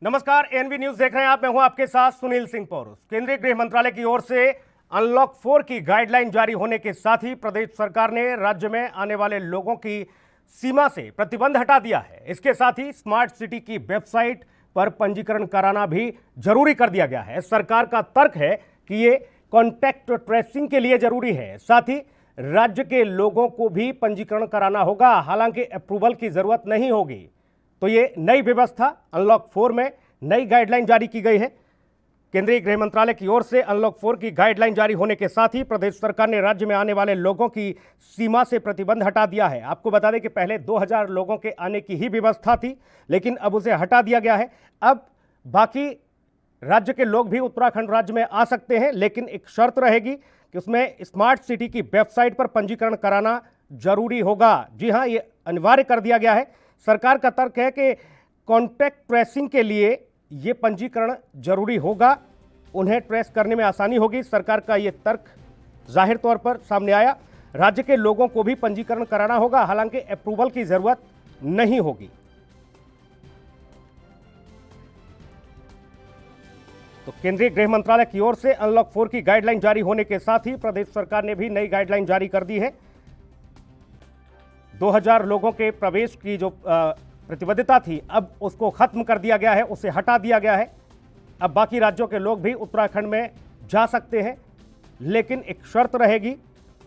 नमस्कार, N V news देख रहे हैं आप। मैं हूं आपके साथ सुनील सिंह पौरुष। केंद्रीय गृह मंत्रालय की ओर से अनलॉक 4 की गाइडलाइन जारी होने के साथ ही प्रदेश सरकार ने राज्य में आने वाले लोगों की सीमा से प्रतिबंध हटा दिया है। इसके साथ ही स्मार्ट सिटी की वेबसाइट पर पंजीकरण कराना भी जरूरी कर दिया गया है। सरकार का तर्क है कि ये कॉन्टैक्ट ट्रेसिंग के लिए जरूरी है। साथ ही राज्य के लोगों को भी पंजीकरण कराना होगा, हालांकि अप्रूवल की जरूरत नहीं होगी। तो ये नई व्यवस्था अनलॉक 4 में नई गाइडलाइन जारी की गई है। केंद्रीय गृह मंत्रालय की ओर से अनलॉक 4 की गाइडलाइन जारी होने के साथ ही प्रदेश सरकार ने राज्य में आने वाले लोगों की सीमा से प्रतिबंध हटा दिया है। आपको बता दें कि पहले 2000 लोगों के आने की ही व्यवस्था थी, लेकिन अब उसे हटा दिया गया है। अब बाकी राज्य के लोग भी उत्तराखंड राज्य में आ सकते हैं, लेकिन एक शर्त रहेगी कि उसमें स्मार्ट सिटी की वेबसाइट पर पंजीकरण कराना जरूरी होगा। जी हाँ, ये अनिवार्य कर दिया गया है। सरकार का तर्क है कि कॉन्टैक्ट ट्रेसिंग के लिए ये पंजीकरण जरूरी होगा, उन्हें ट्रेस करने में आसानी होगी। सरकार का ये तर्क जाहिर तौर पर सामने आया। राज्य के लोगों को भी पंजीकरण कराना होगा, हालांकि अप्रूवल की जरूरत नहीं होगी। तो केंद्रीय गृह मंत्रालय की ओर से अनलॉक 4 की गाइडलाइन जारी होने के साथ ही प्रदेश सरकार ने भी नई गाइडलाइन जारी कर दी है। 2000 लोगों के प्रवेश की जो प्रतिबद्धता थी, अब उसको खत्म कर दिया गया है, उसे हटा दिया गया है। अब बाकी राज्यों के लोग भी उत्तराखंड में जा सकते हैं, लेकिन एक शर्त रहेगी,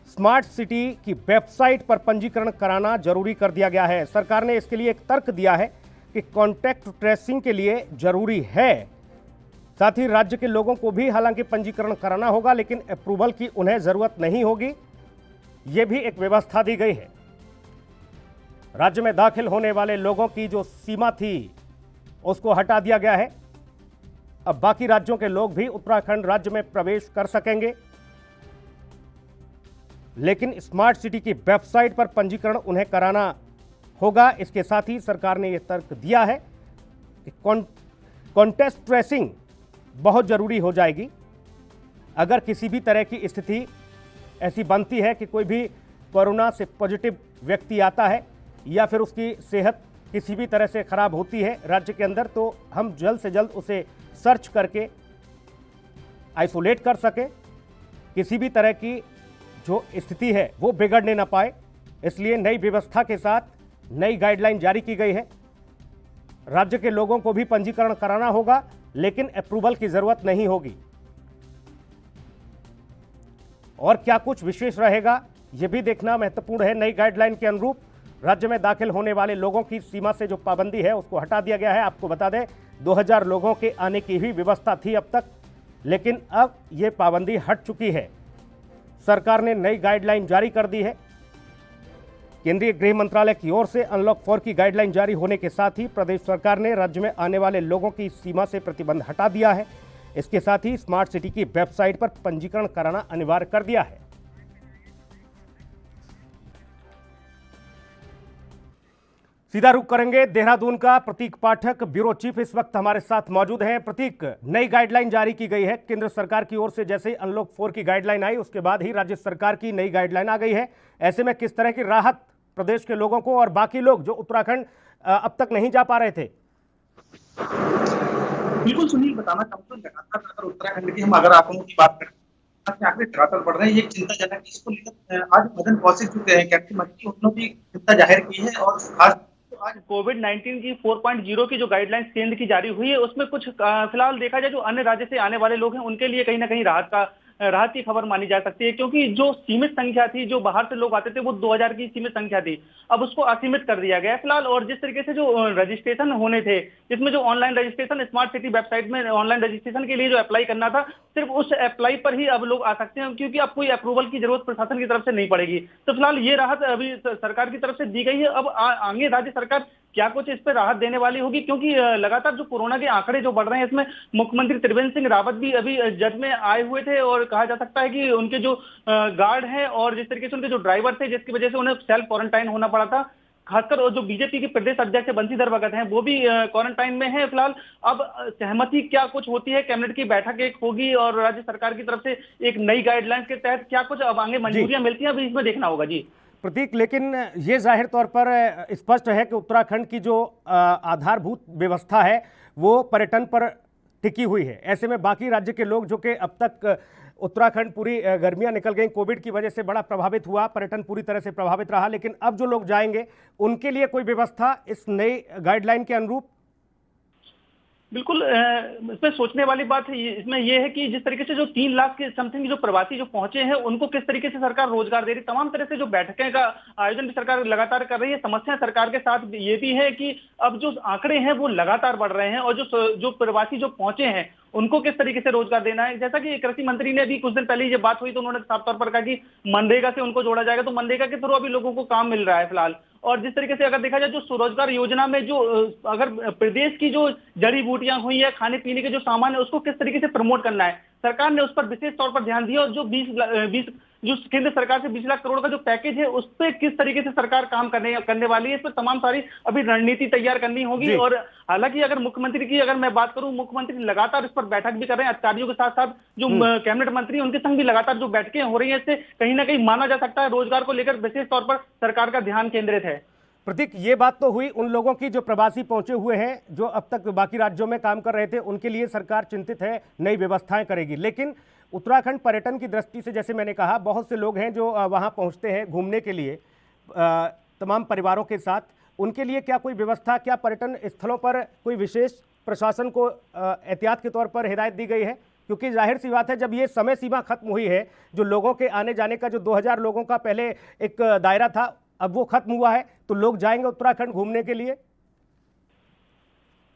स्मार्ट सिटी की वेबसाइट पर पंजीकरण कराना जरूरी कर दिया गया है। सरकार ने इसके लिए एक तर्क दिया है कि कॉन्टैक्ट ट्रेसिंग के लिए जरूरी है। साथ ही राज्य के लोगों को भी हालांकि पंजीकरण कराना होगा, लेकिन अप्रूवल की उन्हें जरूरत नहीं होगी। यह भी एक व्यवस्था दी गई है। राज्य में दाखिल होने वाले लोगों की जो सीमा थी उसको हटा दिया गया है। अब बाकी राज्यों के लोग भी उत्तराखंड राज्य में प्रवेश कर सकेंगे, लेकिन स्मार्ट सिटी की वेबसाइट पर पंजीकरण उन्हें कराना होगा। इसके साथ ही सरकार ने यह तर्क दिया है कि कॉन्टैक्ट ट्रेसिंग बहुत जरूरी हो जाएगी। अगर किसी भी तरह की स्थिति ऐसी बनती है कि कोई भी कोरोना से पॉजिटिव व्यक्ति आता है या फिर उसकी सेहत किसी भी तरह से खराब होती है राज्य के अंदर, तो हम जल्द से जल्द उसे सर्च करके आइसोलेट कर सके, किसी भी तरह की जो स्थिति है वो बिगड़ने ना पाए। इसलिए नई व्यवस्था के साथ नई गाइडलाइन जारी की गई है। राज्य के लोगों को भी पंजीकरण कराना होगा, लेकिन अप्रूवल की जरूरत नहीं होगी। और क्या कुछ विशेष रहेगा यह भी देखना महत्वपूर्ण है। नई गाइडलाइन के अनुरूप राज्य में दाखिल होने वाले लोगों की सीमा से जो पाबंदी है उसको हटा दिया गया है। आपको बता दें 2000 लोगों के आने की ही व्यवस्था थी अब तक, लेकिन अब यह पाबंदी हट चुकी है। सरकार ने नई गाइडलाइन जारी कर दी है। केंद्रीय गृह मंत्रालय की ओर से अनलॉक 4 की गाइडलाइन जारी होने के साथ ही प्रदेश सरकार ने राज्य में आने वाले लोगों की सीमा से प्रतिबंध हटा दिया है। इसके साथ ही स्मार्ट सिटी की वेबसाइट पर पंजीकरण कराना अनिवार्य कर दिया है। सीधा रुख करेंगे देहरादून का। प्रतीक पाठक, ब्यूरो चीफ, इस वक्त हमारे साथ मौजूद हैं। प्रतीक, नई गाइडलाइन जारी की गई है केंद्र सरकार की ओर से। जैसे ही अनलॉक 4 की गाइडलाइन आई उसके बाद ही राज्य सरकार की नई गाइडलाइन आ गई है। ऐसे में किस तरह की राहत प्रदेश के लोगों को और बाकी लोग जो उत्तराखंड अब तक नहीं जा पा रहे थे? बिल्कुल सुनील, बताना चाहूंगा लगातार अगर उत्तराखंड की हम अगर आंकड़ों की बात करें, आंकड़े लगातार बढ़ रहे हैं। ये चिंताजनक, इसको लेकर आज मदन कौशिक जो हैं कैबिनेट मंत्री, उन्होंने भी चिंता जाहिर की है। और आज कोविड-19 की 4.0 की जो गाइडलाइंस केंद्र की जारी हुई है, उसमें कुछ फिलहाल देखा जाए जो अन्य राज्य से आने वाले लोग हैं उनके लिए कहीं ना कहीं राहत की खबर मानी जा सकती है, क्योंकि जो सीमित संख्या थी, जो बाहर से लोग आते थे, वो 2000 की सीमित संख्या थी। अब उसको असीमित कर दिया गया है फिलहाल। और जिस तरीके से जो रजिस्ट्रेशन होने थे, जिसमें जो online registration smart city website में ऑनलाइन रजिस्ट्रेशन के लिए जो अप्लाई करना था, सिर्फ उस अप्लाई पर ही अब लोग आ सकते हैं, क्योंकि अब कोई अप्रूवल की जरूरत प्रशासन की तरफ से नहीं पड़ेगी। तो फिलहाल ये राहत अभी सरकार की तरफ से दी गई है। अब आगे राज्य सरकार क्या कुछ इस पर राहत देने वाली होगी, क्योंकि लगातार जो कोरोना के आंकड़े जो बढ़ रहे हैं, इसमें मुख्यमंत्री त्रिवेंद्र सिंह रावत भी अभी जज में आए हुए थे। और कहा जा सकता है कि उनके जो गार्ड हैं और जिस तरीके से उनके जो ड्राइवर थे, जिसकी वजह से उन्हें सेल्फ क्वारंटाइन होना पड़ा था, खासकर जो बीजेपी के प्रदेश अध्यक्ष बंशीधर भगत हैं, वो भी क्वारंटाइन में है फिलहाल। अब सहमति क्या कुछ होती है, कैबिनेट की बैठक एक होगी और राज्य सरकार की तरफ से एक नई गाइडलाइंस के तहत क्या कुछ अब आगे मंजूरियां मिलती हैं, अभी इसमें देखना होगा। जी प्रतीक, लेकिन ये जाहिर तौर पर स्पष्ट है कि उत्तराखंड की जो आधारभूत व्यवस्था है वो पर्यटन पर टिकी हुई है। ऐसे में बाकी राज्य के लोग जो कि अब तक उत्तराखंड पूरी गर्मियां निकल गई, कोविड की वजह से बड़ा प्रभावित हुआ, पर्यटन पूरी तरह से प्रभावित रहा, लेकिन अब जो लोग जाएंगे उनके लिए कोई व्यवस्था इस नई गाइडलाइन के अनुरूप? बिल्कुल, इसमें सोचने वाली बात है इसमें यह है कि जिस तरीके से जो 3 लाख के समथिंग जो प्रवासी जो पहुंचे हैं उनको किस तरीके से सरकार रोजगार दे रही, तमाम तरह से जो बैठकें का आयोजन भी सरकार लगातार कर रही है। समस्या सरकार के साथ ये भी है कि अब जो आंकड़े हैं वो लगातार बढ़ रहे हैं और जो प्रवासी जो पहुंचे हैं उनको किस तरीके से रोजगार देना है। जैसा कि कृषि मंत्री ने अभी कुछ दिन पहले ये बात हुई तो उन्होंने साफ तौर पर कहा कि मनरेगा से उनको जोड़ा जाएगा, तो मनरेगा के थ्रू अभी लोगों को काम मिल रहा है फिलहाल। और जिस तरीके से अगर देखा जाए जो स्वरोजगार योजना में जो अगर प्रदेश की जो जड़ी बूटियां हुई है, खाने पीने के जो सामान है, उसको किस तरीके से प्रमोट करना है, सरकार ने उस पर विशेष तौर पर ध्यान दिया। और जो 20 जो केंद्र सरकार से 20 लाख करोड़ का जो पैकेज है उस पर किस तरीके से सरकार काम करने वाली है, इस पर तमाम सारी अभी रणनीति तैयार करनी होगी। और हालांकि अगर मुख्यमंत्री की अगर मैं बात करूं, मुख्यमंत्री लगातार इस पर बैठक भी कर रहे हैं अधिकारियों के साथ साथ जो कैबिनेट मंत्री उनके संग भी लगातार जो बैठकें हो रही है, इससे कहीं ना कहीं माना जा सकता है रोजगार को लेकर विशेष तौर पर सरकार का ध्यान केंद्रित है। प्रतीक, ये बात तो हुई उन लोगों की जो प्रवासी पहुंचे हुए हैं, जो अब तक बाकी राज्यों में काम कर रहे थे, उनके लिए सरकार चिंतित है, नई व्यवस्थाएं करेगी। लेकिन उत्तराखंड पर्यटन की दृष्टि से, जैसे मैंने कहा, बहुत से लोग हैं जो वहां पहुंचते हैं घूमने के लिए तमाम परिवारों के साथ, उनके लिए क्या कोई व्यवस्था, क्या पर्यटन स्थलों पर कोई विशेष प्रशासन को एहतियात के तौर पर हिदायत दी गई है? क्योंकि जाहिर सी बात है, जब ये समय सीमा खत्म हुई है, जो लोगों के आने जाने का जो 2000 लोगों का पहले एक दायरा था, अब वो खत्म हुआ है, तो लोग जाएंगे उत्तराखंड घूमने के लिए?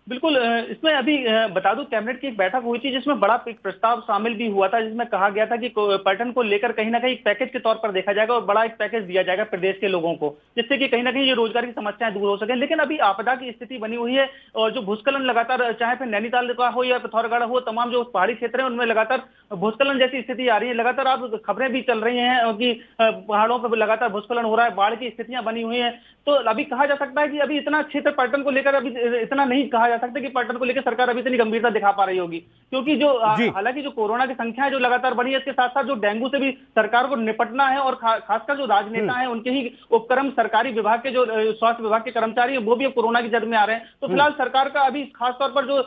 बिल्कुल, इसमें अभी बता दूं कैबिनेट की एक बैठक हुई थी जिसमें बड़ा एक प्रस्ताव शामिल भी हुआ था, जिसमें कहा गया था कि पर्यटन को लेकर कहीं ना कहीं एक पैकेज के तौर पर देखा जाएगा और बड़ा एक पैकेज दिया जाएगा प्रदेश के लोगों को, जिससे कि कहीं ना कहीं ये रोजगार की समस्याएं दूर हो सके। लेकिन अभी आपदा की स्थिति बनी हुई है और जो भूस्खलन लगातार, चाहे फिर नैनीताल का हो या पिथौरागढ़ हो, तमाम जो पहाड़ी क्षेत्र है उनमें लगातार भूस्खलन जैसी स्थिति आ रही है। लगातार आप खबरें भी चल रही हैं कि पहाड़ों पर लगातार भूस्खलन हो रहा है, बाढ़ की स्थितियां बनी हुई हैं। तो अभी कहा जा सकता है कि अभी इतना क्षेत्र पर्यटन को लेकर अभी इतना नहीं कहा जा सकता कि पर्यटन को लेकर सरकार अभी इतनी गंभीरता दिखा पा रही होगी, क्योंकि जो हालांकि जो कोरोना की संख्या है जो लगातार बढ़ी है, इसके साथ साथ जो डेंगू से भी सरकार को निपटना है और खासकर जो राजनेता हैं उनके ही उपक्रम सरकारी विभाग के जो स्वास्थ्य विभाग के कर्मचारी वो भी अब कोरोना की जद में आ रहे हैं। तो फिलहाल सरकार का अभी खासतौर पर जो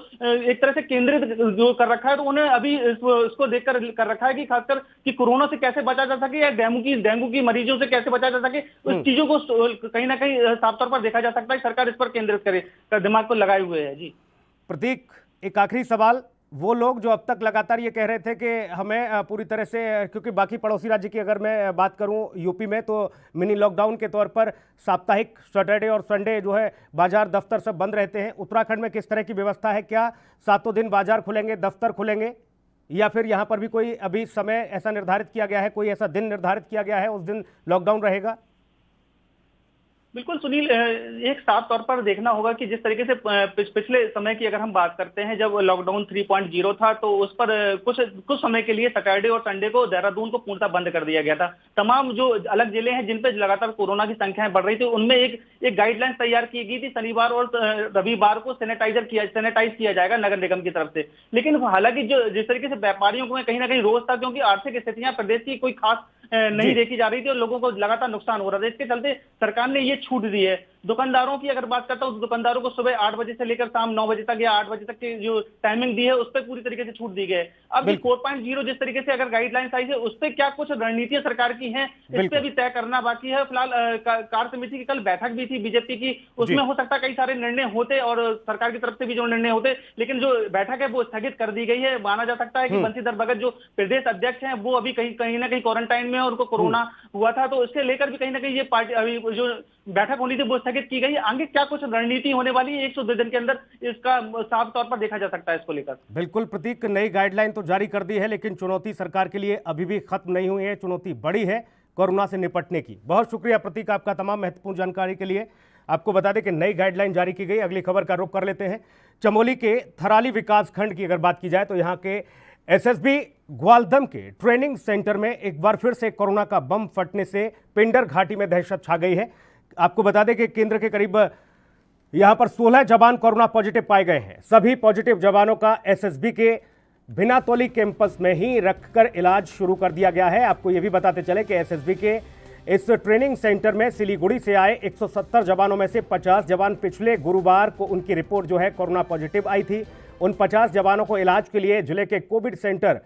एक तरह से केंद्रित जो कर रखा है, तो उन्हें अभी इसको देखकर कर रखा है कि खासकर कि कोरोना से कैसे बचा जा सके या डेंगू की मरीजों से कैसे बचा जा सके, उस चीजों को कहीं ना कहीं साफ तौर पर देखा जा सकता है। सरकार इस पर केंद्रित करे, दिमाग को लगाए हुए है। जी प्रतीक, एक आखिरी सवाल, वो लोग जो अब तक लगातार ये कह रहे थे कि हमें पूरी तरह से, क्योंकि बाकी पड़ोसी राज्य की अगर मैं बात करूं यूपी में, तो मिनी लॉकडाउन के तौर पर साप्ताहिक सैटरडे और संडे जो है बाजार दफ्तर सब बंद रहते हैं, उत्तराखंड में किस तरह की व्यवस्था है? क्या सातों दिन बाजार खुलेंगे, दफ्तर खुलेंगे, या फिर यहाँ पर भी कोई अभी समय ऐसा निर्धारित किया गया है, कोई ऐसा दिन निर्धारित किया गया है उस दिन लॉकडाउन रहेगा? बिल्कुल सुनील, एक साफ तौर पर देखना होगा कि जिस तरीके से पिछले समय की अगर हम बात करते हैं, जब लॉकडाउन 3.0 था तो उस पर कुछ समय के लिए सैटरडे और संडे को देहरादून को पूर्णतः बंद कर दिया गया था। तमाम जो अलग जिले हैं जिन पे लगातार कोरोना की संख्याएं बढ़ रही थी, उनमें एक गाइडलाइन तैयार की गई थी, शनिवार और रविवार को सैनिटाइज किया जाएगा नगर निगम की तरफ से। लेकिन हालांकि जो जिस तरीके से व्यापारियों को कहीं ना कहीं रोष था, क्योंकि आर्थिक स्थितियां प्रदेश की कोई खास नहीं देखी जा रही थी और लोगों को लगातार नुकसान हो रहा था, इसके चलते सरकार ने ये छूट दी है। दुकानदारों की अगर बात करता हूं तो दुकानदारों को सुबह 8 बजे से लेकर शाम 9 बजे तक या 8 बजे तक की जो टाइमिंग दी है उस पर पूरी तरीके से छूट दी गई है। अब 4.0 जिस तरीके से अगर गाइडलाइंस आई है उस पर क्या कुछ रणनीतियां सरकार की हैं, इस पे भी तय करना बाकी है। फिलहाल कार्य समिति की कल बैठक भी थी बीजेपी की, उसमें हो सकता है कई सारे निर्णय होते और सरकार की तरफ से भी जो निर्णय होते, लेकिन जो बैठक है वो स्थगित कर दी गई है। माना जा सकता है कि बंशीधर भगत जो प्रदेश अध्यक्ष हैं वो अभी कहीं ना कहीं क्वारंटाइन में और उनको कोरोना हुआ था, तो इसके लेकर भी कहीं ना कहीं ये पार्टी अभी जो बैठक होनी थी वो स्थगित की गई। आगे क्या कुछ रणनीति होने वाली है 102 दिन के अंदर, इसका साफ तौर पर देखा जा सकता है इसको लेकर। बिल्कुल प्रतीक, नई गाइडलाइन तो जारी कर दी है, लेकिन चुनौती सरकार के लिए अभी भी खत्म नहीं हुई है, चुनौती बड़ी है कोरोना से निपटने की। बहुत शुक्रिया प्रतीक आपका तमाम महत्वपूर्ण जानकारी के लिए। आपको बता दें कि नई गाइडलाइन जारी की गई। अगली खबर का रुख कर लेते हैं। चमोली के थराली विकास खंड की अगर बात की जाए तो यहाँ के एसएसबी ग्वालदम के ट्रेनिंग सेंटर में एक बार फिर से कोरोना का बम फटने से पिंडर घाटी में दहशत छा गई है। आपको बता दें कि केंद्र के करीब यहां पर 16 जवान कोरोना पॉजिटिव पाए गए हैं। सभी पॉजिटिव जवानों का एसएसबी के भिनातोली कैंपस में ही रखकर इलाज शुरू कर दिया गया है। आपको यह भी बताते चले कि एसएसबी के इस ट्रेनिंग सेंटर में सिलीगुड़ी से आए 170 जवानों में से 50 जवान पिछले गुरुवार को उनकी रिपोर्ट जो है कोरोना पॉजिटिव आई थी। उन 50 जवानों को इलाज के लिए जिले के कोविड सेंटर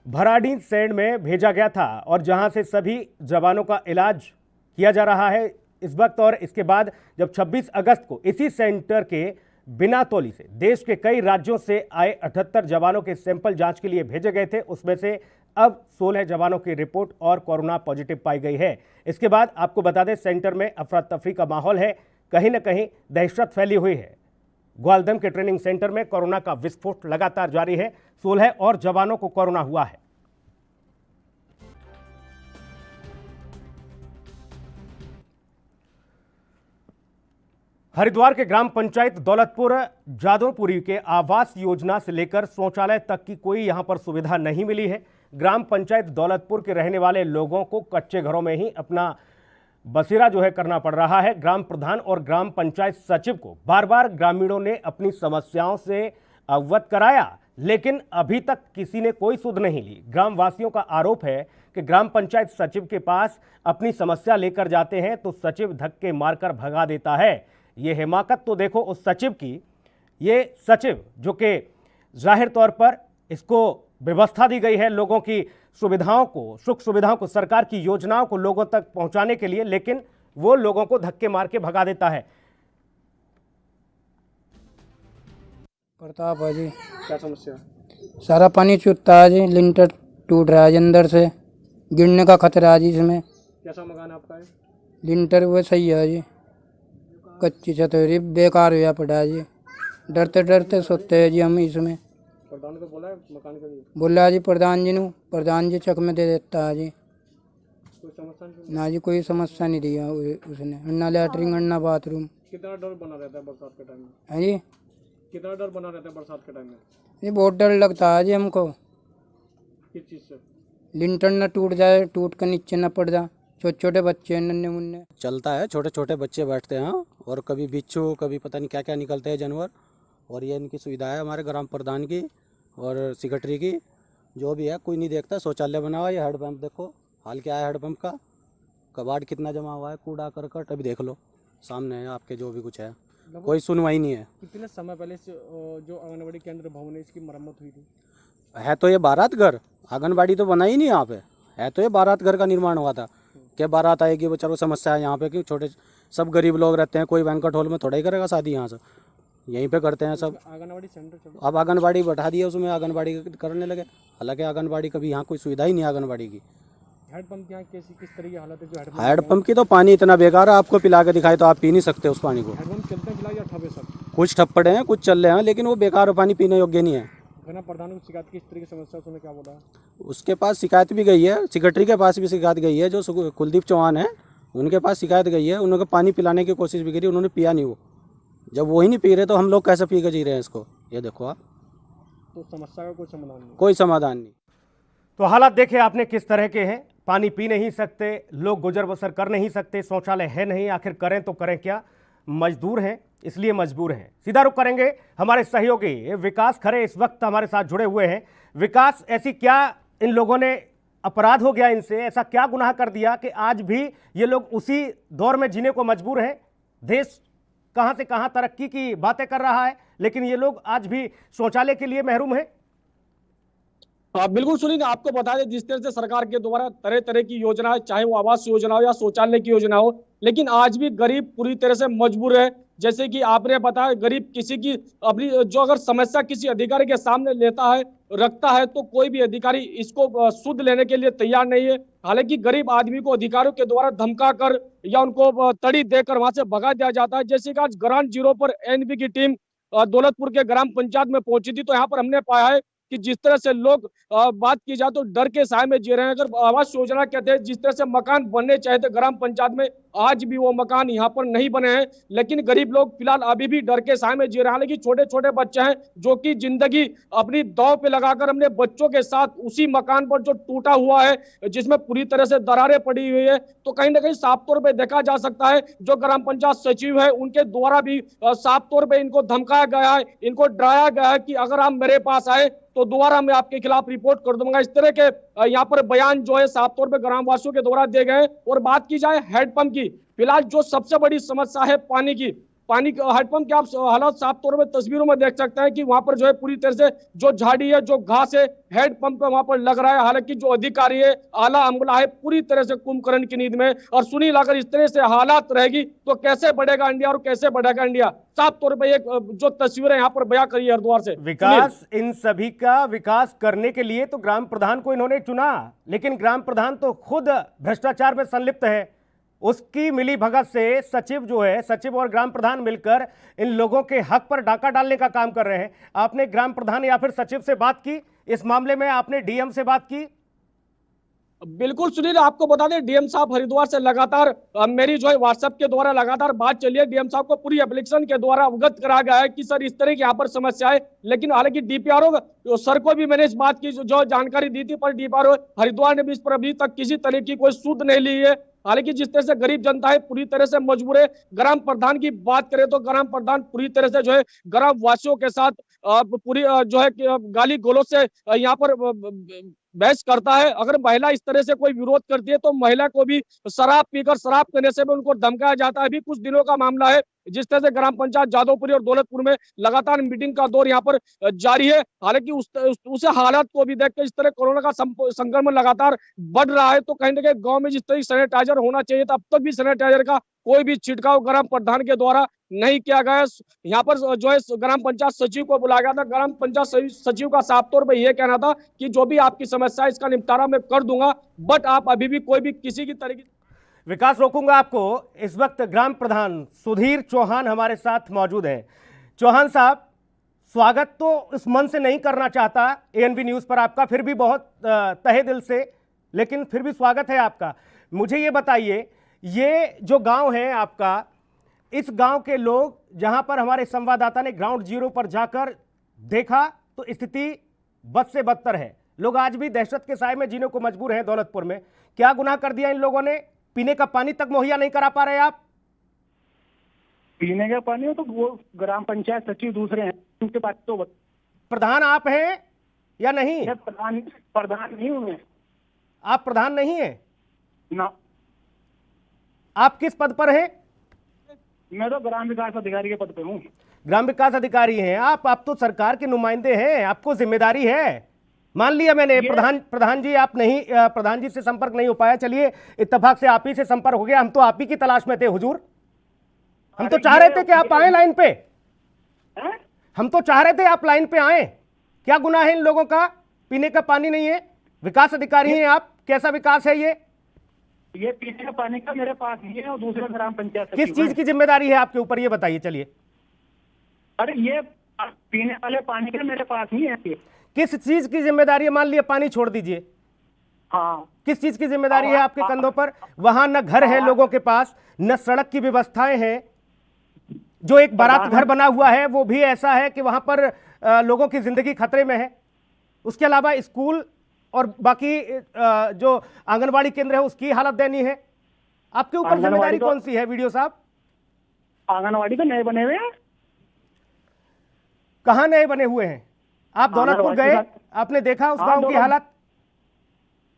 भराड़ीसैंण में भेजा गया था और जहां से सभी जवानों का इलाज किया जा रहा है इस वक्त। और इसके बाद जब 26 अगस्त को इसी सेंटर के बिना तौली से देश के कई राज्यों से आए 78 जवानों के सैंपल जांच के लिए भेजे गए थे, उसमें से अब 16 जवानों की रिपोर्ट और कोरोना पॉजिटिव पाई गई है। इसके बाद आपको बता दें सेंटर में अफरा तफरी का माहौल है, कहीं ना कहीं दहशत फैली हुई है। ग्वालदम के ट्रेनिंग सेंटर में कोरोना का विस्फोट लगातार जारी है। 16 और जवानों को कोरोना हुआ है। हरिद्वार के ग्राम पंचायत दौलतपुर जादवपुरी के आवास योजना से लेकर शौचालय तक की कोई यहां पर सुविधा नहीं मिली है। ग्राम पंचायत दौलतपुर के रहने वाले लोगों को कच्चे घरों में ही अपना बसेरा जो है करना पड़ रहा है। ग्राम प्रधान और ग्राम पंचायत सचिव को बार बार ग्रामीणों ने अपनी समस्याओं से अवगत कराया, लेकिन अभी तक किसी ने कोई सुध नहीं ली। ग्राम वासियों का आरोप है कि ग्राम पंचायत सचिव के पास अपनी समस्या लेकर जाते हैं तो सचिव धक्के मारकर भगा देता है। ये हिमाकत तो देखो उस सचिव की। ये सचिव जो कि जाहिर तौर पर इसको व्यवस्था दी गई है लोगों की सुविधाओं को, सुख सुविधाओं को, सरकार की योजनाओं को लोगों तक पहुंचाने के लिए, लेकिन वो लोगों को धक्के मार के भगा देता है। प्रताप है जी। क्या समस्या? सारा पानी चुरता है जी, लिंटर टूट रहा है जी, अंदर से गिरने का खतरा है जी। इसमें कैसा मकान आपका है? लिंटर वो सही है जी, कच्ची छत है, बेकार हुआ पड़ा है जी। डरते डरते सोते हैं जी हम इसमें। प्रधान को बोला है मकान के लिए? बोला है जी प्रधान जी ने, प्रधान जी चक में दे देता है जी। कोई समस्या नहीं? ना जी कोई समस्या नहीं दिया उसने, ना लैटरिन ना बाथरूम। कितना डर बना रहता है बरसात के टाइम में? है जी, कितना डर बना रहता है बरसात के टाइम में? ये बहुत डर लगता है जी हमको। किस चीज़ से? लिंटर न टूट जाए, टूट कर नीचे न पड़ जाए। छोटे छोटे बच्चे हैं, नन्हे मुन्ने। चलता है, छोटे छोटे बच्चे बैठते हैं और कभी बिच्छू, कभी पता नहीं क्या क्या निकलते हैं जानवर। और ये इनकी सुविधा है हमारे ग्राम प्रधान की और सेक्रेटरी की, जो भी है कोई नहीं देखता। शौचालय बना हुआ है, हैंडपम्प देखो हाल क्या है हैंडपम्प का, कबाड़ कितना जमा हुआ है, कूड़ा करकट अभी देख लो सामने है आपके, जो भी कुछ है कोई सुनवाई नहीं है। कितने समय पहले से जो आंगनबाड़ी केंद्र भवन है इसकी मरम्मत हुई थी? है तो ये बारात घर, आंगनबाड़ी तो बना ही नहीं यहाँ पे, है तो ये बारात घर का निर्माण हुआ था। क्या बारात आएगी, बच्चों को समस्या है यहाँ पे कि छोटे सब गरीब लोग रहते हैं, कोई बैंक्वेट हॉल में थोड़ा ही करेगा शादी, यहाँ से यहीं पे करते हैं सब। आंगनबाड़ी सेंटर अब आंगनबाड़ी बैठा दिया, उसमें आंगनबाड़ी करने लगे। हालांकि आंगनबाड़ी कभी यहाँ कोई सुविधा ही नहीं है आंगनबाड़ी की। हैंडपंप यहाँ किस तरह की हालत है? जो हैंडपम्प की तो पानी इतना बेकार है, आपको पिला के दिखाए तो आप पी नहीं सकते उस पानी को। हैंडपंप चलते हैं फिलहाल या ठप है सब? कुछ ठप्पड़े हैं, कुछ चल रहे हैं, लेकिन वो बेकार पानी पीने योग्य नहीं है। घना प्रधान की शिकायत किस तरह की समस्या, उसने क्या बोला? उसके पास शिकायत भी गई है, सेक्रेटरी के पास भी शिकायत गई है, जो कुलदीप चौहान है उनके पास शिकायत गई है। उन्होंने पानी पिलाने की कोशिश भी करी, उन्होंने पिया नहीं। वो जब वो ही नहीं पी रहे तो हम लोग कैसे पी के जी रहे हैं इसको, ये देखो आप। तो समस्या का कोई समाधान नहीं? कोई समाधान नहीं। तो हालात देखे आपने किस तरह के हैं। पानी पी नहीं सकते लोग, गुजर बसर कर नहीं सकते, शौचालय है नहीं, आखिर करें तो करें क्या। मजदूर हैं इसलिए मजबूर हैं। सीधा रुख करेंगे हमारे सहयोगी विकास खरे इस वक्त हमारे साथ जुड़े हुए हैं। विकास, ऐसी क्या इन लोगों ने अपराध हो गया इनसे, ऐसा क्या गुनाह कर दिया कि आज भी ये लोग उसी दौर में जीने को मजबूर हैं? देश कहां से कहां तरक्की की बातें कर रहा है, लेकिन ये लोग आज भी शौचालय के लिए महरूम हैं। बिल्कुल सुनिए, आपको बता दें जिस तरह से सरकार के द्वारा तरह तरह की योजनाएं, चाहे वो आवास योजना हो या शौचालय की योजना हो, लेकिन आज भी गरीब पूरी तरह से मजबूर है। जैसे कि आपने बताया, गरीब किसी की अपनी जो अगर समस्या किसी अधिकारी के सामने लेता है, रखता है, तो कोई भी अधिकारी इसको सुध लेने के लिए तैयार नहीं है। हालांकि गरीब आदमी को अधिकारियों के द्वारा धमका कर या उनको तड़ी देकर वहां से भगा दिया जाता है। जैसे कि आज ग्राउंड जीरो पर एनबी की टीम दौलतपुर के ग्राम पंचायत में पहुंची थी, तो यहाँ पर हमने पाया है कि जिस तरह से लोग बात की जाए तो डर के साए में जी रहे हैं। अगर आवास योजना के तहत जिस तरह से मकान बनने चाहिए थे ग्राम पंचायत में, आज भी वो मकान यहाँ पर नहीं बने हैं। लेकिन गरीब लोग फिलहाल अभी भी डर के साए में जी रहे हैं। लेकिन छोटे छोटे बच्चे हैं जो कि जिंदगी अपनी दांव पे लगाकर अपने बच्चों के साथ उसी मकान पर जो टूटा हुआ है, जिसमें पूरी तरह से दरारें पड़ी हुई है, तो कहीं ना कहीं साफ तौर पर देखा जा सकता है जो ग्राम पंचायत सचिव है उनके द्वारा भी साफ तौर पर इनको धमकाया गया है, इनको डराया गया है कि अगर आप मेरे पास आए तो दोबारा मैं आपके खिलाफ रिपोर्ट कर दूंगा। इस तरह के यहाँ पर बयान जो है साफ तौर पे ग्राम वासियों के द्वारा दिए गए। और बात की जाए हैंडपंप की, फिलहाल जो सबसे बड़ी समस्या है पानी की, पानी हैंडपंप के आप हालात साफ तौर पे तस्वीरों में देख सकते हैं कि वहां पर जो है पूरी तरह से जो झाड़ी है, जो घास है, हैंडपंप पे वहां पर लग रहा है। हालांकि जो अधिकारी है, आला अमला है, पूरी तरह से कुंभकर्ण की नींद में। और सुनील, अगर इस तरह से हालात रहेगी तो कैसे बढ़ेगा इंडिया और कैसे बढ़ेगा इंडिया? साफ तौर पर एक जो तस्वीरें यहाँ पर बयां करी है हरिद्वार से। विकास, इन सभी का विकास करने के लिए तो ग्राम प्रधान को इन्होंने चुना, लेकिन ग्राम प्रधान तो खुद भ्रष्टाचार में संलिप्त है। उसकी मिली भगत से सचिव जो है, सचिव और ग्राम प्रधान मिलकर इन लोगों के हक पर डाका डालने का काम कर रहे हैं। आपने ग्राम प्रधान या फिर सचिव से बात की इस मामले में? आपने डीएम से बात की? बिल्कुल सुनील, आपको बता दें डीएम साहब हरिद्वार से लगातार मेरी जो है व्हाट्सएप के द्वारा लगातार बात चली है। डीएम साहब को पूरी एप्लीकेशन के द्वारा अवगत करा गया है कि सर इस तरह की यहाँ पर समस्या है। लेकिन हालांकि डीपीआरओ सर को भी मैंने इस बात की जो जानकारी दी थी, पर डीपीआरओ हरिद्वार ने भी इस पर अभी तक किसी तरह की कोई सूद नहीं ली है। हालांकि जिस तरह से गरीब जनता है पूरी तरह से मजबूर है। ग्राम प्रधान की बात करें तो ग्राम प्रधान पूरी तरह से जो है ग्राम वासियों के साथ पूरी जो है गाली गलौज से यहाँ पर बहस करता है। अगर महिला इस तरह से कोई विरोध करती है तो महिला को भी शराब पीकर, शराब पीने से भी उनको धमकाया जाता है। अभी कुछ दिनों का मामला है जिस तरह से ग्राम पंचायत जादवपुरी और दौलतपुर में लगातार मीटिंग का दौर यहाँ पर जारी है। हालांकि उस हालात को भी देखकर इस तरह कोरोना का संक्रमण लगातार बढ़ रहा है, तो कहीं ना कहीं गांव में जिस तरह सैनिटाइजर होना चाहिए था, अब तक भी सैनिटाइजर का कोई भी छिड़काव ग्राम प्रधान के द्वारा नहीं किया गया। यहाँ पर जो है ग्राम पंचायत सचिव को बुलाया गया था। ग्राम पंचायत सचिव का साफ तौर पर यह कहना था कि जो भी आपकी समस्या है इसका निपटारा मैं कर दूंगा, बट आप अभी भी कोई भी किसी की तरह की। विकास, रोकूंगा आपको। इस वक्त ग्राम प्रधान सुधीर चौहान हमारे साथ मौजूद हैं। चौहान साहब, स्वागत तो इस मन से नहीं करना चाहता एएनबी न्यूज़ पर आपका, फिर भी बहुत तहे दिल से, लेकिन फिर भी स्वागत है आपका। मुझे ये बताइए, ये जो गांव है आपका, इस गांव के लोग, जहां पर हमारे संवाददाता ने ग्राउंड जीरो पर जाकर देखा तो स्थिति बद से बदतर है। लोग आज भी दहशत के साए में जीने को मजबूर हैं। दौलतपुर में क्या गुनाह कर दिया इन लोगों ने? पीने का पानी तक मुहैया नहीं करा पा रहे आप? पीने का पानी हो तो वो ग्राम पंचायत सचिव दूसरे हैं, उनके पास तो प्रधान आप हैं या नहीं? प्रधान नहीं हूं मैं। आप प्रधान नहीं है ना। आप किस पद पर हैं? मैं तो ग्राम विकास अधिकारी के पद पे हूँ। ग्राम विकास अधिकारी हैं आप तो सरकार के नुमाइंदे हैं, आपको जिम्मेदारी है। मान लिया मैंने, प्रधान जी आप नहीं, प्रधान जी से संपर्क नहीं हो पाया, चलिए इत्तेफाक से आप ही से संपर्क हो गया। हम तो आप ही की तलाश में थे हुजूर। हम तो चाह रहे थे कि आप आए लाइन पे। हम तो चाह रहे थे आप लाइन पे आए। क्या गुनाह है इन लोगों का? पीने का पानी नहीं है, विकास अधिकारी हैं आप, कैसा विकास है ये? पीने का पानी का मेरे पास नहीं है और दूसरे ग्राम पंचायत किस चीज की जिम्मेदारी है आपके ऊपर, ये बताइए। चलिए, अरे ये पीने वाले पानी का मेरे पास नहीं है। किस चीज की जिम्मेदारी है? मान लिया पानी छोड़ दीजिए, हाँ, किस चीज की जिम्मेदारी है आपके कंधों पर? वहां न घर है लोगों के पास, न सड़क की व्यवस्थाएं हैं। जो एक बारात घर बना हुआ है वो भी ऐसा है कि वहां पर लोगों की जिंदगी खतरे में है। उसके अलावा स्कूल और बाकी जो आंगनबाड़ी केंद्र है उसकी हालत दयनीय है। आपके ऊपर जिम्मेदारी कौन सी है वीडियो साहब? आंगनबाड़ी तो नए बने हुए हैं। कहां नए बने हुए हैं? आप दौलतपुर गए, आपने देखा उस गांव की हालत?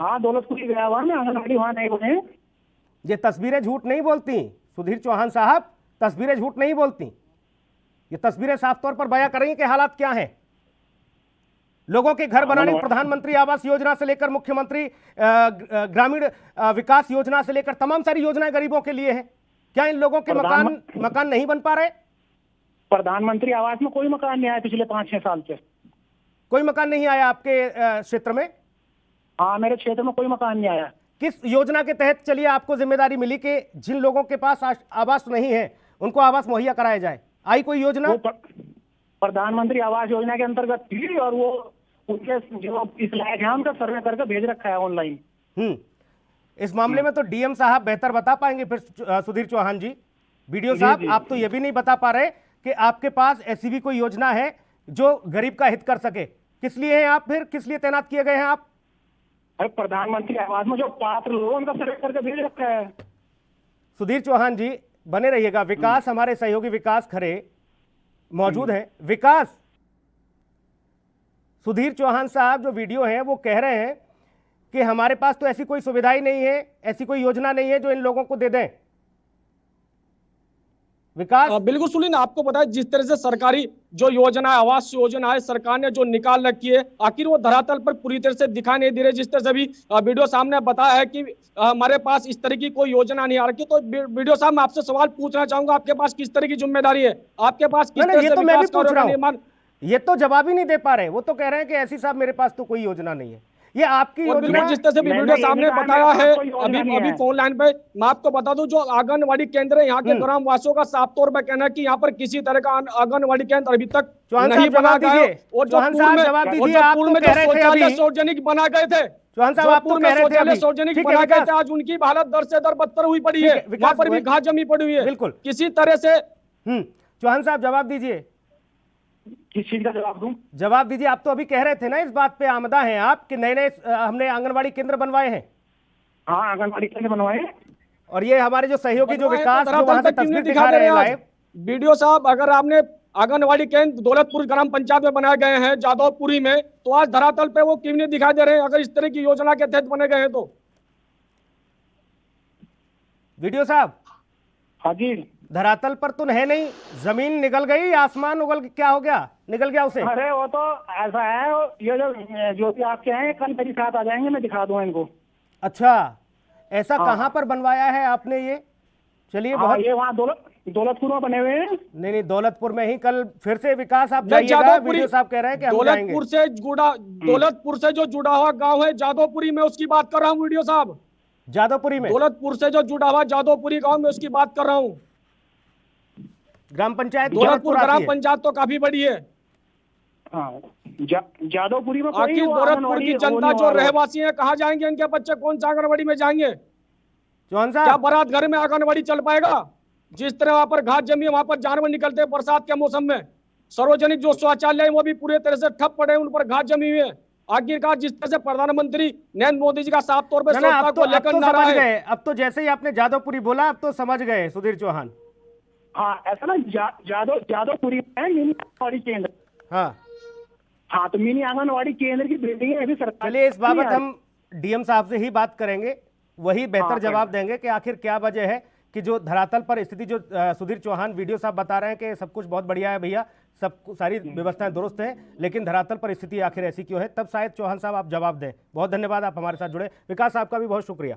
हाँ, दौलतपुर गया हुआ मैं, आंगनबाड़ी वहां नहीं बने। ये तस्वीरें झूठ नहीं बोलती सुधीर चौहान साहब, तस्वीरें झूठ नहीं बोलती। ये तस्वीरें साफ तौर पर बयां कर रही हैं कि हालात क्या हैं। लोगों के घर बनाने, प्रधानमंत्री आवास योजना से लेकर मुख्यमंत्री ग्रामीण विकास योजना से लेकर तमाम सारी योजनाएं गरीबों के लिए हैं। क्या इन लोगों के मकान नहीं बन पा रहे? प्रधानमंत्री आवास में कोई मकान नहीं आया पिछले 5-6 साल से। कोई मकान नहीं आया आपके क्षेत्र में? हाँ, मेरे क्षेत्र में कोई मकान नहीं आया। किस योजना के तहत चलिए आपको जिम्मेदारी मिली कि जिन लोगों के पास आवास नहीं है उनको आवास मुहैया कराया जाए? आई कोई योजना? प्रधानमंत्री आवास योजना के अंतर्गत थी और वो उनके जो इस लायक है उनका सर्वे करके भेज रखा है ऑनलाइन। इस मामले में तो डीएम साहब बेहतर बता पाएंगे फिर। सुधीर चौहान जी, वीडियो साहब, आप तो ये भी नहीं बता पा रहे कि आपके पास ऐसी भी कोई योजना है जो गरीब का हित कर सके। किस लिए हैं आप, फिर किस लिए तैनात किए गए हैं आप? अरे प्रधानमंत्री आवास में जो पात्र लोग उनका सर्वे करके भेज रखा है। सुधीर चौहान जी बने रहिएगा। विकास, हमारे सहयोगी विकास खरे मौजूद हैं। विकास, सुधीर चौहान साहब जो वीडियो है वो कह रहे हैं कि हमारे पास तो ऐसी कोई सुविधा ही नहीं है, ऐसी कोई योजना नहीं है जो इन लोगों को दे दें। विकास, बिल्कुल सुनील, आपको पता है जिस तरह से सरकारी जो योजना है, आवास योजना है, सरकार ने जो निकाल रखी है, आखिर वो धरातल पर पूरी तरह से दिखाई नहीं दे रही। जिस तरह से भी वीडियो साहब ने बताया है कि हमारे पास इस तरह की कोई योजना नहीं आ रही, तो वीडियो साहब मैं आपसे सवाल पूछना चाहूंगा, आपके पास किस तरह की जिम्मेदारी है, आपके पास किस तरह ये से तो मैं भी विकास पूछ कार्यों रहा का निर्माण? हूं, ये तो जवाब ही नहीं दे पा रहे। वो तो कह रहे हैं कि ऐसी साहब मेरे पास तो कोई योजना नहीं है। ये आपकी और योजना, बिल्कुल जिस तरह से भी वीडियो सामने बताया है, अभी फोन लाइन पे मैं आपको बता दूं, जो आंगनवाड़ी केंद्र है यहाँ के ग्राम वासियों का साफ तौर पर कहना है कि यहाँ पर किसी तरह का आंगनवाड़ी केंद्र अभी तक चौहान नहीं साहब बना जवाब गया है। दीजिए। और जो चौहान पूर्व साहब में जवाब और दीजिए, जो आप पूर्व तो में कह जो रहे थे शौचालय अभी, सार्वजनिक बना गए थे, चौहान साहब जो आप तो पूर्व कह में रहे थे शौचालय अभी, सार्वजनिक ठीक है बना गए विकास, थे, आज उनकी हालत दर से दर बदतर हुई पड़ी ठीक है। है, विकास, वहाँ पर भी घास जमी पड़ी हुई है बिल्कुल। किसी तरह से। चौहान साहब जवाब दीजिए, किस चीज का जवाब दूं? जवाब दीजिए। आप तो अभी कह रहे थे ना, इस बात पे आमदा हैं आप कि नए नए हमने आंगनवाड़ी केंद्र बनवाए हैं। हाँ, आंगनबाड़ी केंद्र बनवाए हैं। और ये हमारे जो सहयोगी जो बनवाए विकास तो जो वहां से धरातल पर क्यों तस्वीर नहीं दिखा रहे हैं आज? लाइव, वीडियो साहब, अगर आपने आंगनवाड़ी केंद्र दौलतपुर ग्राम पंचायत में बनाए गए हैं जादवपुरी में, तो आज धरातल पे वो क्यों नहीं दिखाई दे रहे हैं, अगर इस तरह की योजना के तहत बने गए हैं तो? वीडियो साहब हाँ जी। धरातल पर तो है नहीं, जमीन निकल गई, आसमान उगल क्या हो गया, निकल गया उसे। अरे वो तो ऐसा है, ये जो भी आपके हैं कल मेरे साथ आ जाएंगे, मैं दिखा दूंगा इनको। अच्छा, ऐसा हाँ। कहां पर बनवाया है आपने ये? चलिए, हाँ, बहुत ये वहाँ दौलतपुर में बने हुए हैं। नहीं दौलतपुर में ही। कल फिर से विकास आप मैं जाइएगा, जादवपुरी, वीडियो साहब कह रहे हैं कि हम जाएंगे। दौलतपुर से जो जुड़ा हुआ गांव है जादवपुरी में, उसकी बात कर रहा हूँ वीडियो साहब। जादवपुरी में दौलतपुर से जो जुड़ा हुआ जादवपुरी गांव में, उसकी बात कर रहा हूँ। ग्राम पंचायत दौलतपुर आती ग्राम है। पंचायत तो काफी बड़ी है। हाँ, जादवपुरी में कोई आखिर वो दौलतपुर आंगनवाड़ी की जनता होने जो वाला है। रहवासी है, कहाँ जाएंगे इनके बच्चे, कौन सा आंगनबाड़ी में जाएंगे? चौहान क्या साहब, बारात घर में आंगनबाड़ी चल पाएगा? जिस तरह वहां पर घास जमी है, वहां पर जानवर निकलते हैं बरसात के मौसम में। सार्वजनिक जो शौचालय है वो भी पूरे तरह से ठप पड़े हैं, उन पर घास जमी हुई है। आखिरकार जिस तरह से प्रधानमंत्री नरेंद्र मोदी जी का साफ तौर पर ना, स्वच्छता अब को लेकर नारा समझ है। गए। अब तो जैसे ही आपने जादवपुरी बोला, अब तो समझ गए सुधीर चौहान। हाँ, ऐसा ना, जादवपुरी में मिनी आंगनवाड़ी केंद्र। हाँ, हाँ, तो मिनी आंगनवाड़ी केंद्र की बिल्डिंग है अभी सरकार। चलिए, इस बाबत हम डीएम साहब से ही बात करेंगे, वही बेहतर हाँ, जवाब देंगे कि आखिर क्या वजह है कि जो धरातल पर स्थिति जो सुधीर चौहान वीडियो साहब बता रहे हैं कि सब कुछ बहुत बढ़िया है भैया, सब सारी व्यवस्थाएं दुरुस्त हैं, लेकिन धरातल पर स्थिति आखिर ऐसी क्यों है, तब शायद चौहान साहब आप जवाब दें। बहुत धन्यवाद, आप हमारे साथ जुड़े। विकास साहब का भी बहुत शुक्रिया।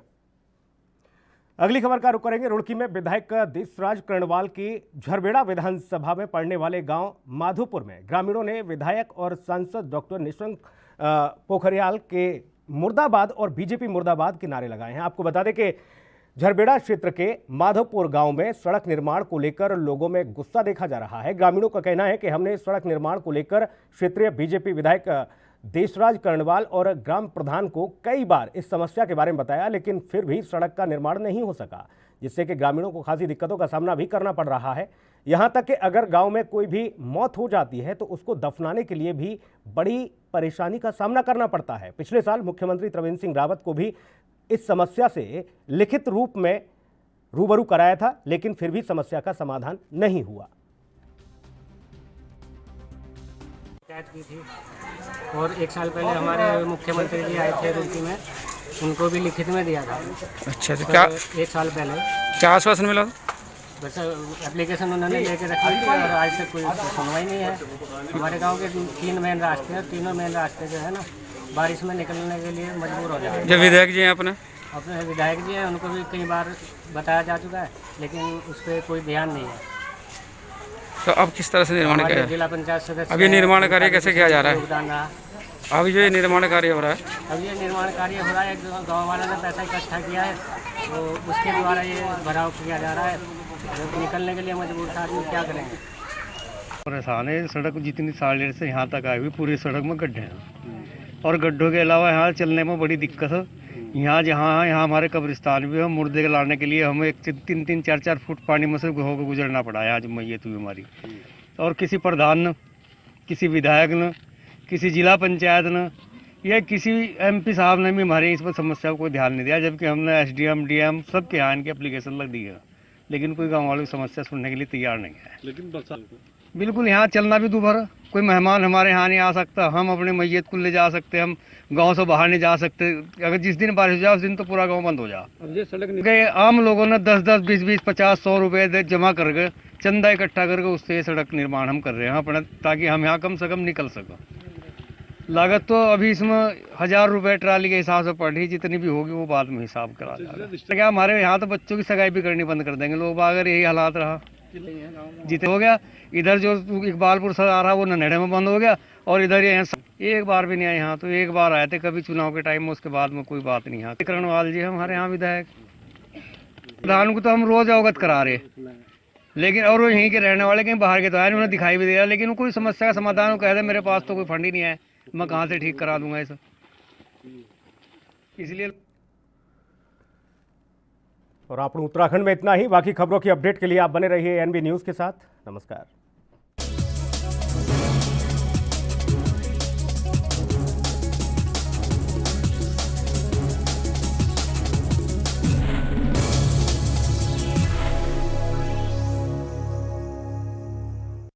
अगली खबर का रुख करेंगे। रुड़की में विधायक देशराज कर्णवाल की झरबेड़ा विधानसभा में पड़ने वाले गांव माधोपुर में ग्रामीणों ने विधायक और सांसद डॉक्टर निशंक पोखरियाल के मुर्दाबाद और बीजेपी मुर्दाबाद के नारे लगाए हैं। आपको बता दें कि झरबेड़ा क्षेत्र के माधोपुर गांव में सड़क निर्माण को लेकर लोगों में गुस्सा देखा जा रहा है। ग्रामीणों का कहना है कि हमने सड़क निर्माण को लेकर क्षेत्रीय बीजेपी विधायक देशराज कर्णवाल और ग्राम प्रधान को कई बार इस समस्या के बारे में बताया, लेकिन फिर भी सड़क का निर्माण नहीं हो सका, जिससे कि ग्रामीणों को खासी दिक्कतों का सामना भी करना पड़ रहा है। यहाँ तक कि अगर गांव में कोई भी मौत हो जाती है तो उसको दफनाने के लिए भी बड़ी परेशानी का सामना करना पड़ता है। पिछले साल मुख्यमंत्री त्रिवेंद्र सिंह रावत को भी इस समस्या से लिखित रूप में रूबरू कराया था, लेकिन फिर भी समस्या का समाधान नहीं हुआ। शिकायत की थी और एक साल पहले हमारे मुख्यमंत्री जी आए थे रुड़की में, उनको भी लिखित में दिया था। अच्छा, तो क्या एक साल पहले क्या आश्वासन मिला? बस एप्लीकेशन उन्होंने लेके रखी थी और आज तक कोई सुनवाई नहीं है। हमारे गांव के 3 मेन रास्ते हैं, तीनों मेन रास्ते जो है ना, बारिश में निकलने के लिए मजबूर हो जाए। जो विधायक जी हैं अपने विधायक जी हैं, उनको भी कई बार बताया जा चुका है, लेकिन उस पर कोई ध्यान नहीं है। तो अब किस तरह से निर्माण किया? जिला पंचायत सदस्य अब ये निर्माण कार्य कैसे किया जा रहा है? योगदान रहा। अब जो ये निर्माण कार्य हो रहा है, अब ये निर्माण कार्य हो रहा है, गाँव वालों ने पैसा इकट्ठा किया है, तो उसके द्वारा ये भराव किया जा रहा है। जब निकलने के लिए मजबूर था, आदमी क्या करेंगे? परेशान है। सड़क जितनी साढ़े से यहाँ तक आई हुई, पूरी सड़क में गड्ढे हैं और गड्ढों के अलावा यहाँ चलने में बड़ी दिक्कत है। यहाँ हमारे कब्रिस्तान भी है, मुर्दे लाने के लिए हमें 3-4 फुट पानी में से होकर गुजरना पड़ा है आज मैयत हुई हमारी। और किसी प्रधान ने, किसी विधायक ने, किसी जिला पंचायत ने या किसी MP साहब ने भी हमारे इस पर समस्या को कोई ध्यान नहीं दिया, जबकि हमने SDM DM सबके यहाँ इनकी एप्लीकेशन लग दी है, लेकिन कोई गाँव वालों की समस्या सुनने के लिए तैयार नहीं है। लेकिन बिल्कुल यहाँ चलना भी दूभर है। कोई मेहमान हमारे यहाँ नहीं आ सकता, हम अपने मैयत को ले जा सकते, हम गांव से बाहर नहीं जा सकते। अगर जिस दिन बारिश हो जाए उस दिन तो पूरा गांव बंद हो जाए। अब ये सड़क गए आम लोगों ने 10-10, 20-20, 50-100 रुपए जमा करके चंदा इकट्ठा करके उससे ये सड़क निर्माण हम कर रहे हैं अपना, ताकि हम यहाँ कम से कम निकल सकें। लागत तो अभी इसमें 1000 रुपए ट्राली के हिसाब से पड़ रही, जितनी भी होगी वो बाद में हिसाब करा जाएगा। क्या हमारे यहाँ तो बच्चों की सगाई भी करनी बंद कर देंगे लोग, अगर यही हालात रहा। जितने हो गया इधर जो इकबालपुर से आ रहा वो ननेड़े में बंद हो गया, और इधर यहाँ एक बार भी नहीं आए। यहाँ तो एक बार आए थे कभी चुनाव के टाइम में, उसके बाद में कोई बात नहीं। यहाँ करणवाल जी हमारे यहाँ विधायक, प्रधान को तो हम रोज अवगत करा रहे, लेकिन और वो यहीं के रहने वाले कहीं बाहर के तो आए, उन्हें दिखाई भी दिया, लेकिन कोई समस्या का समाधान वो कहते मेरे पास तो कोई फंड ही नहीं है, मैं कहाँ से ठीक करा दूंगा इसे। इसलिए और आप उत्तराखंड में इतना ही। बाकी खबरों की अपडेट के लिए आप बने रहिए एनबी न्यूज़ के साथ। नमस्कार।